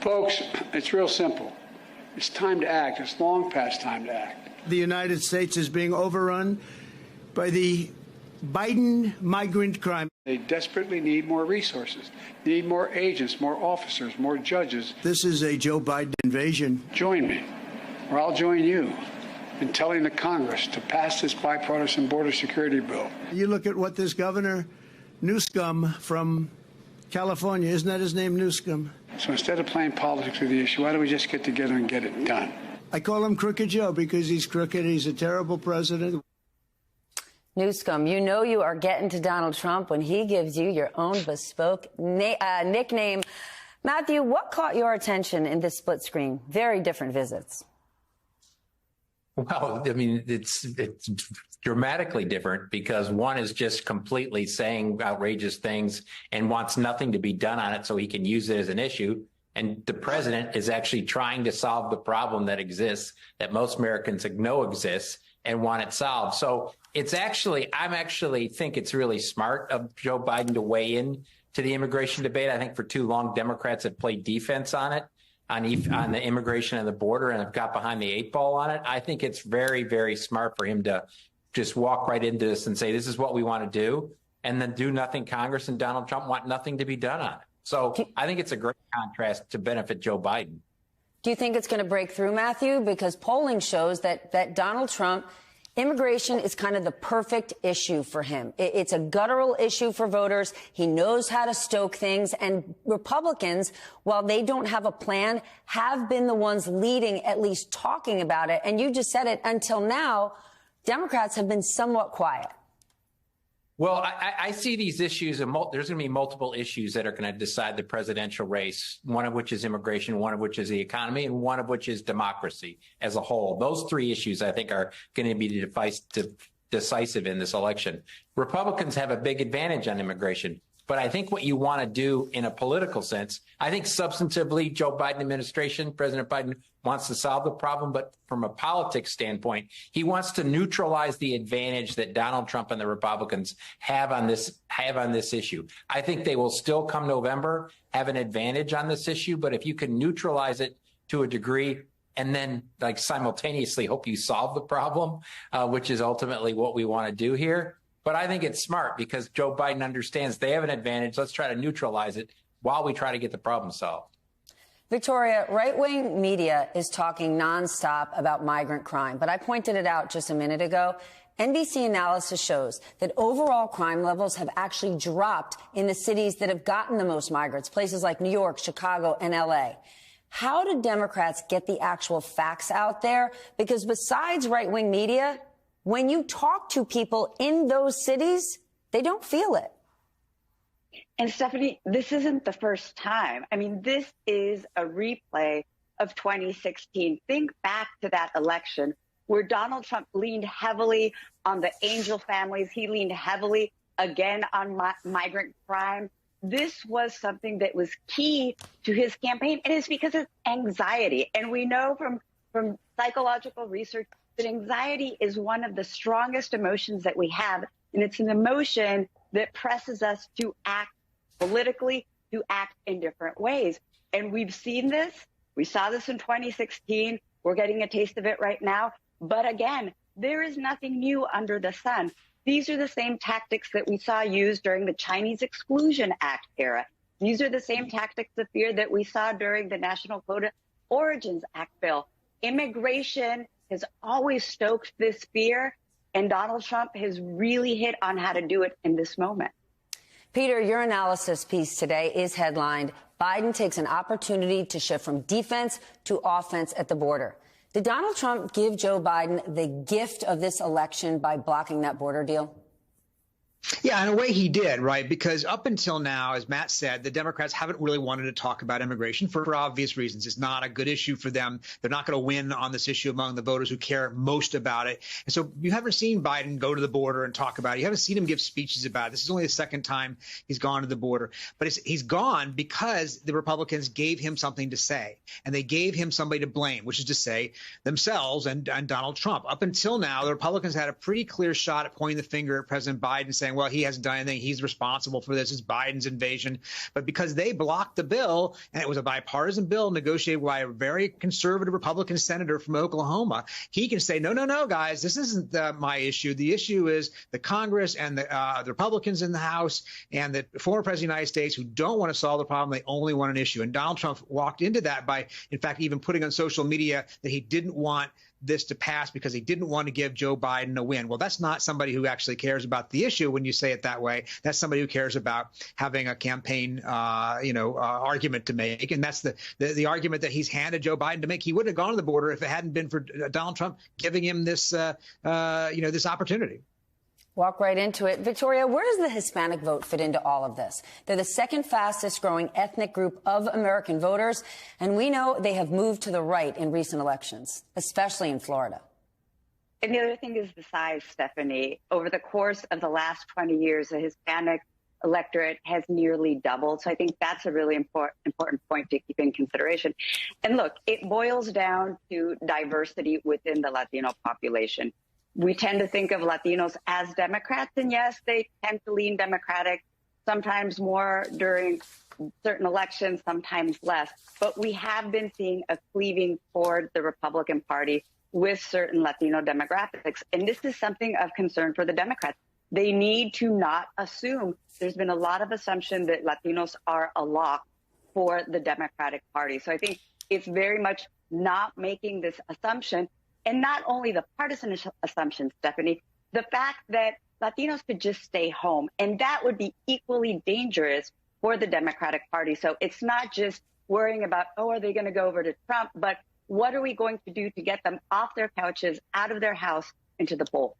Folks, it's real simple. It's time to act. It's long past time to act. The United States is being overrun by the Biden migrant crime. They desperately need more resources, need more agents, more officers, more judges. This is a Joe Biden invasion. Join me, or I'll join you, in telling the Congress to pass this bipartisan border security bill. You look at what this Governor Newsom from California, isn't that his name, Newsom? So instead of playing politics with the issue, why don't we just get together and get it done? I call him Crooked Joe because he's crooked. He's a terrible president. Newsom, you know you are getting to Donald Trump when he gives you your own bespoke nickname. Matthew, what caught your attention in this split screen? Very different visits. Well, I mean, it's dramatically different because one is just completely saying outrageous things and wants nothing to be done on it so he can use it as an issue. And the president is actually trying to solve the problem that exists, that most Americans know exists, and want it solved. So it's actually, think it's really smart of Joe Biden to weigh in to the immigration debate. I think for too long, Democrats have played defense on it, on the immigration and the border, and have got behind the 8 ball on it. I think it's very, very smart for him to just walk right into this and say, this is what we want to do, and then do nothing. Congress and Donald Trump want nothing to be done on it. So I think it's a great contrast to benefit Joe Biden. Do you think it's going to break through, Matthew? Because polling shows that Donald Trump, immigration is kind of the perfect issue for him. It's a guttural issue for voters. He knows how to stoke things. And Republicans, while they don't have a plan, have been the ones leading, at least talking about it. And you just said it, until now, Democrats have been somewhat quiet. Well, I see these issues, and there's going to be multiple issues that are going to decide the presidential race, one of which is immigration, one of which is the economy, and one of which is democracy as a whole. Those 3 issues, I think, are going to be decisive in this election. Republicans have a big advantage on immigration. But I think what you want to do in a political sense, I think substantively, Joe Biden administration, President Biden wants to solve the problem. But from a politics standpoint, he wants to neutralize the advantage that Donald Trump and the Republicans have on this issue. I think they will still, come November, have an advantage on this issue. But if you can neutralize it to a degree, and then simultaneously hope you solve the problem, which is ultimately what we want to do here. But I think it's smart because Joe Biden understands they have an advantage. Let's try to neutralize it while we try to get the problem solved. Victoria, right-wing media is talking nonstop about migrant crime. But I pointed it out just a minute ago. NBC analysis shows that overall crime levels have actually dropped in the cities that have gotten the most migrants, places like New York, Chicago, and L.A. How do Democrats get the actual facts out there? Because besides right-wing media, when you talk to people in those cities, they don't feel it. And Stephanie, this isn't the first time. I mean, this is a replay of 2016. Think back to that election where Donald Trump leaned heavily on the Angel families. He leaned heavily again on migrant crime. This was something that was key to his campaign, and it's because of anxiety. And we know from psychological research that anxiety is one of the strongest emotions that we have, and it's an emotion that presses us to act politically, to act in different ways. And we've seen this. We saw this in 2016. We're getting a taste of it right now. But again, there is nothing new under the sun. These are the same tactics that we saw used during the Chinese Exclusion Act era. These are the same tactics of fear that we saw during the National Quota Origins Act bill. Immigration has always stoked this fear, and Donald Trump has really hit on how to do it in this moment. Peter, your analysis piece today is headlined, Biden takes an opportunity to shift from defense to offense at the border. Did Donald Trump give Joe Biden the gift of this election by blocking that border deal? Yeah, in a way he did, right? Because up until now, as Matt said, the Democrats haven't really wanted to talk about immigration for obvious reasons. It's not a good issue for them. They're not going to win on this issue among the voters who care most about it. And so you haven't seen Biden go to the border and talk about it. You haven't seen him give speeches about it. This is only the second time he's gone to the border. But he's gone because the Republicans gave him something to say, and they gave him somebody to blame, which is to say themselves and Donald Trump. Up until now, the Republicans had a pretty clear shot at pointing the finger at President Biden, saying, saying, well, he hasn't done anything. He's responsible for this. It's Biden's invasion. But because they blocked the bill, and it was a bipartisan bill negotiated by a very conservative Republican senator from Oklahoma, he can say, no, guys, this isn't my issue. The issue is the Congress and the Republicans in the House and the former president of the United States who don't want to solve the problem. They only want an issue. And Donald Trump walked into that by, in fact, even putting on social media that he didn't want this to pass because he didn't want to give Joe Biden a win. Well, that's not somebody who actually cares about the issue when you say it that way. That's somebody who cares about having a campaign, argument to make. And that's the argument that he's handed Joe Biden to make. He wouldn't have gone to the border if it hadn't been for Donald Trump giving him this, this opportunity. Walk right into it. Victoria, where does the Hispanic vote fit into all of this? They're the second fastest growing ethnic group of American voters, and we know they have moved to the right in recent elections, especially in Florida. And the other thing is the size, Stephanie. Over the course of the last 20 years, the Hispanic electorate has nearly doubled. So I think that's a really important point to keep in consideration. And look, it boils down to diversity within the Latino population. We tend to think of Latinos as Democrats, and yes, they tend to lean Democratic, sometimes more during certain elections, sometimes less. But we have been seeing a cleaving toward the Republican Party with certain Latino demographics. And this is something of concern for the Democrats. They need to not assume. There's been a lot of assumption that Latinos are a lock for the Democratic Party. So I think it's very much not making this assumption. And not only the partisan assumption, Stephanie, the fact that Latinos could just stay home, and that would be equally dangerous for the Democratic Party. So it's not just worrying about, are they going to go over to Trump, but what are we going to do to get them off their couches, out of their house, into the poll?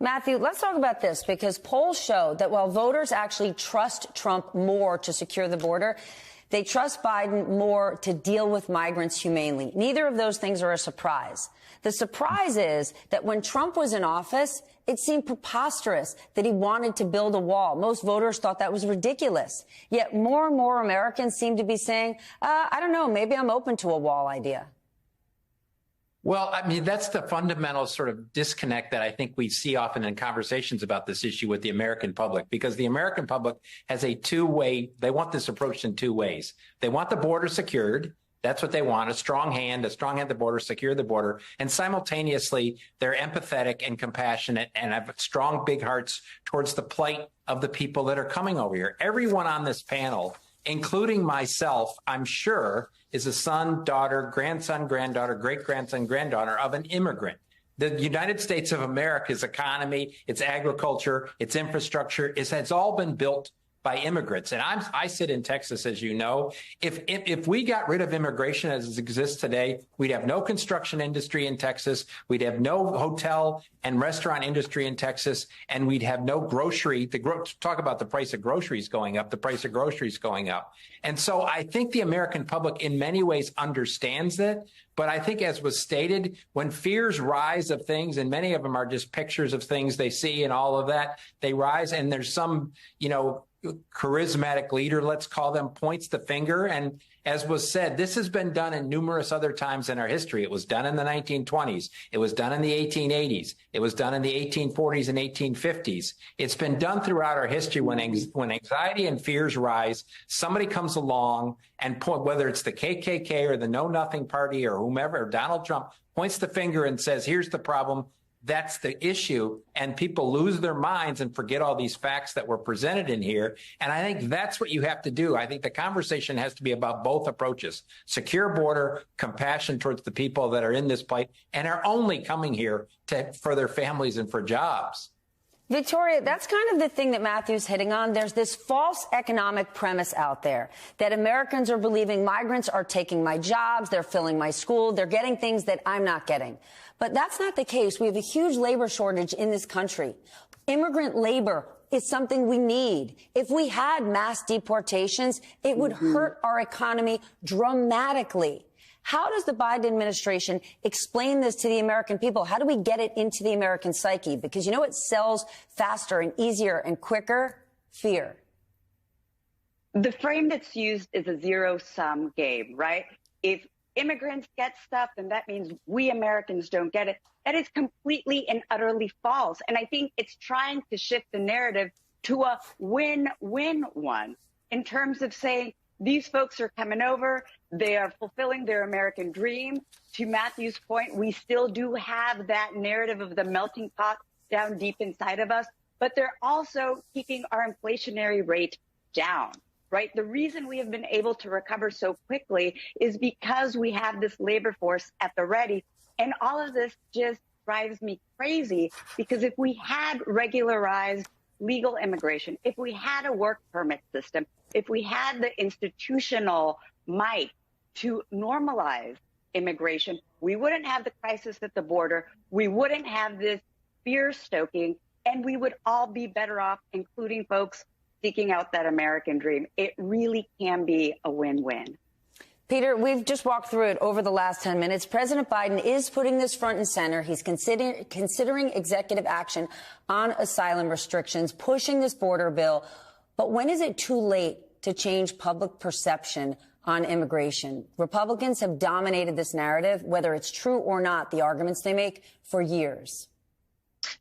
Matthew, let's talk about this, because polls show that while voters actually trust Trump more to secure the border, they trust Biden more to deal with migrants humanely. Neither of those things are a surprise. The surprise is that when Trump was in office, it seemed preposterous that he wanted to build a wall. Most voters thought that was ridiculous. Yet more and more Americans seem to be saying, I don't know, maybe I'm open to a wall idea. Well, I mean, that's the fundamental sort of disconnect that I think we see often in conversations about this issue with the American public, because the American public has a two-way, they want this approached in two ways. They want the border secured. That's what they want, a strong hand at the border, secure the border. And simultaneously, they're empathetic and compassionate and have strong, big hearts towards the plight of the people that are coming over here. Everyone on this panel, including myself, I'm sure, is a son, daughter, grandson, granddaughter, great-grandson, granddaughter of an immigrant. The United States of America's economy, its agriculture, its infrastructure, has all been built by immigrants. And I sit in Texas, as you know. If we got rid of immigration as it exists today, we'd have no construction industry in Texas. We'd have no hotel and restaurant industry in Texas, and we'd have no grocery. Talk about the price of groceries going up, the price of groceries going up. And so I think the American public in many ways understands that. But I think, as was stated, when fears rise of things, and many of them are just pictures of things they see and all of that, they rise, and there's some, charismatic leader, let's call them, points the finger. And as was said, this has been done in numerous other times in our history. It was done in the 1920s. It was done in the 1880s. It was done in the 1840s and 1850s. It's been done throughout our history. When anxiety and fears rise, somebody comes along and whether it's the KKK or the Know Nothing Party or whomever, or Donald Trump, points the finger and says, here's the problem. That's the issue. And people lose their minds and forget all these facts that were presented in here. And I think that's what you have to do. I think the conversation has to be about both approaches: secure border, compassion towards the people that are in this plight and are only coming here for their families and for jobs. Victoria, that's kind of the thing that Matthew's hitting on. There's this false economic premise out there that Americans are believing migrants are taking my jobs, they're filling my school, they're getting things that I'm not getting. But that's not the case. We have a huge labor shortage in this country. Immigrant labor is something we need. If we had mass deportations, it would hurt our economy dramatically. How does the Biden administration explain this to the American people? How do we get it into the American psyche? Because you know what sells faster and easier and quicker? Fear. The frame that's used is a zero-sum game, right? If immigrants get stuff, then that means we Americans don't get it. That is completely and utterly false. And I think it's trying to shift the narrative to a win-win one in terms of saying these folks are coming over, they are fulfilling their American dream. To Matthew's point, we still do have that narrative of the melting pot down deep inside of us, but they're also keeping our inflationary rate down. Right? The reason we have been able to recover so quickly is because we have this labor force at the ready. And all of this just drives me crazy, because if we had regularized legal immigration, if we had a work permit system, if we had the institutional might to normalize immigration, we wouldn't have the crisis at the border. We wouldn't have this fear stoking, and we would all be better off, including folks seeking out that American dream. It really can be a win-win. Peter, we've just walked through it over the last 10 minutes. President Biden is putting this front and center. He's considering executive action on asylum restrictions, pushing this border bill. But when is it too late to change public perception on immigration? Republicans have dominated this narrative, whether it's true or not, the arguments they make, for years.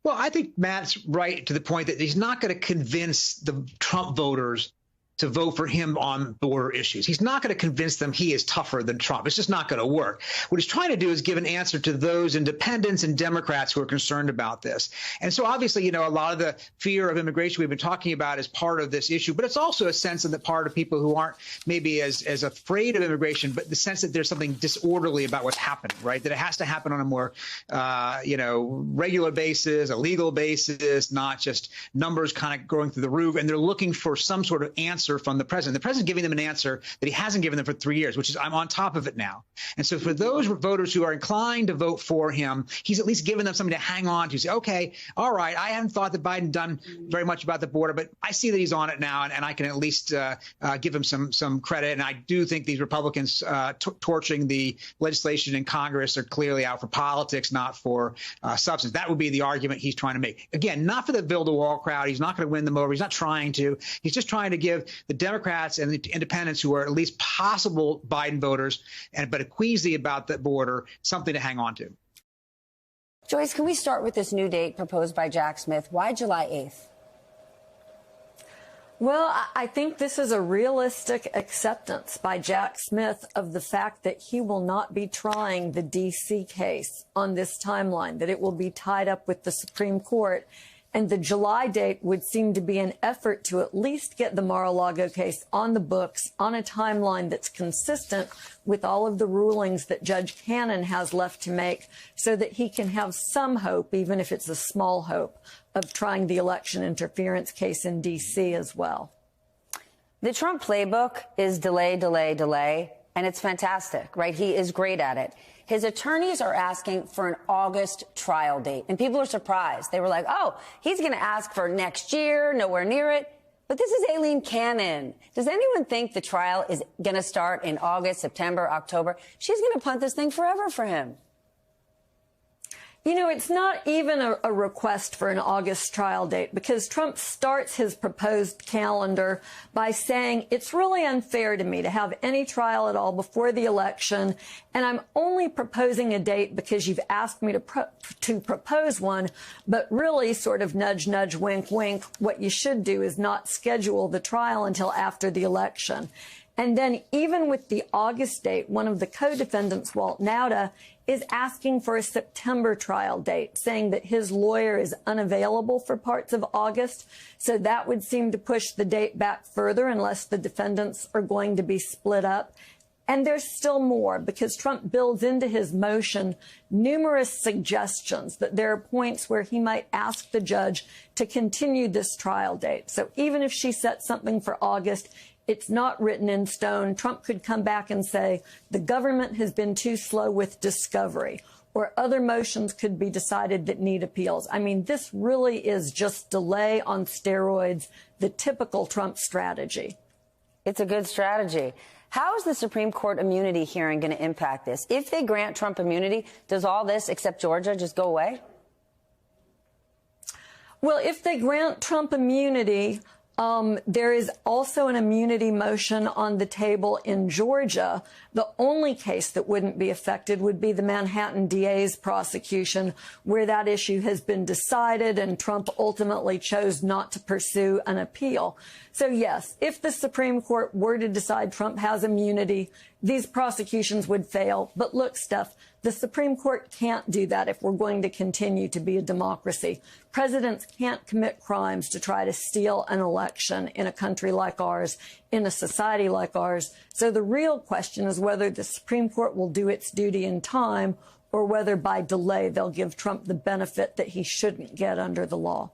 Well, I think Matt's right to the point that he's not going to convince the Trump voters to vote for him on border issues. He's not going to convince them he is tougher than Trump. It's just not going to work. What he's trying to do is give an answer to those independents and Democrats who are concerned about this. And so obviously, you know, a lot of the fear of immigration we've been talking about is part of this issue, but it's also a sense of the part of people who aren't maybe as afraid of immigration, but the sense that there's something disorderly about what's happening, right? That it has to happen on a more, regular basis, a legal basis, not just numbers kind of going through the roof. And they're looking for some sort of answer from the president. The president's giving them an answer that he hasn't given them for 3 years, which is, I'm on top of it now. And so for those voters who are inclined to vote for him, he's at least given them something to hang on to. Say, okay, all right, I haven't thought that Biden done very much about the border, but I see that he's on it now, and I can at least give him some credit. And I do think these Republicans torching the legislation in Congress are clearly out for politics, not for substance. That would be the argument he's trying to make. Again, not for the build-a-wall crowd. He's not going to win them over. He's not trying to. He's just trying to give the Democrats and the independents who are at least possible Biden voters, but queasy about the border, something to hang on to. Joyce, can we start with this new date proposed by Jack Smith? Why July 8th? Well, I think this is a realistic acceptance by Jack Smith of the fact that he will not be trying the D.C. case on this timeline, that it will be tied up with the Supreme Court. And the July date would seem to be an effort to at least get the Mar-a-Lago case on the books on a timeline that's consistent with all of the rulings that Judge Cannon has left to make, so that he can have some hope, even if it's a small hope, of trying the election interference case in D.C. as well. The Trump playbook is delay, delay, delay, and it's fantastic, right? He is great at it. His attorneys are asking for an August trial date, and people are surprised. They were like, oh, he's going to ask for next year, nowhere near it. But this is Aileen Cannon. Does anyone think the trial is going to start in August, September, October? She's going to punt this thing forever for him. You know, it's not even a request for an August trial date, because Trump starts his proposed calendar by saying it's really unfair to me to have any trial at all before the election, and I'm only proposing a date because you've asked me to propose one, but really sort of nudge, nudge, wink, wink. What you should do is not schedule the trial until after the election. And then even with the August date, one of the co-defendants, Walt Nauta, is asking for a September trial date, saying that his lawyer is unavailable for parts of August. So that would seem to push the date back further unless the defendants are going to be split up. And there's still more, because Trump builds into his motion numerous suggestions that there are points where he might ask the judge to continue this trial date. So even if she sets something for August, it's not written in stone. Trump could come back and say the government has been too slow with discovery, or other motions could be decided that need appeals. I mean, this really is just delay on steroids, the typical Trump strategy. It's a good strategy. How is the Supreme Court immunity hearing going to impact this? If they grant Trump immunity, does all this, except Georgia, just go away? Well, if they grant Trump immunity, There is also an immunity motion on the table in Georgia. The only case that wouldn't be affected would be the Manhattan DA's prosecution, where that issue has been decided and Trump ultimately chose not to pursue an appeal. So, yes, if the Supreme Court were to decide Trump has immunity, these prosecutions would fail. But look, Steph, the Supreme Court can't do that if we're going to continue to be a democracy. Presidents can't commit crimes to try to steal an election in a country like ours, in a society like ours. So the real question is whether the Supreme Court will do its duty in time or whether by delay they'll give Trump the benefit that he shouldn't get under the law.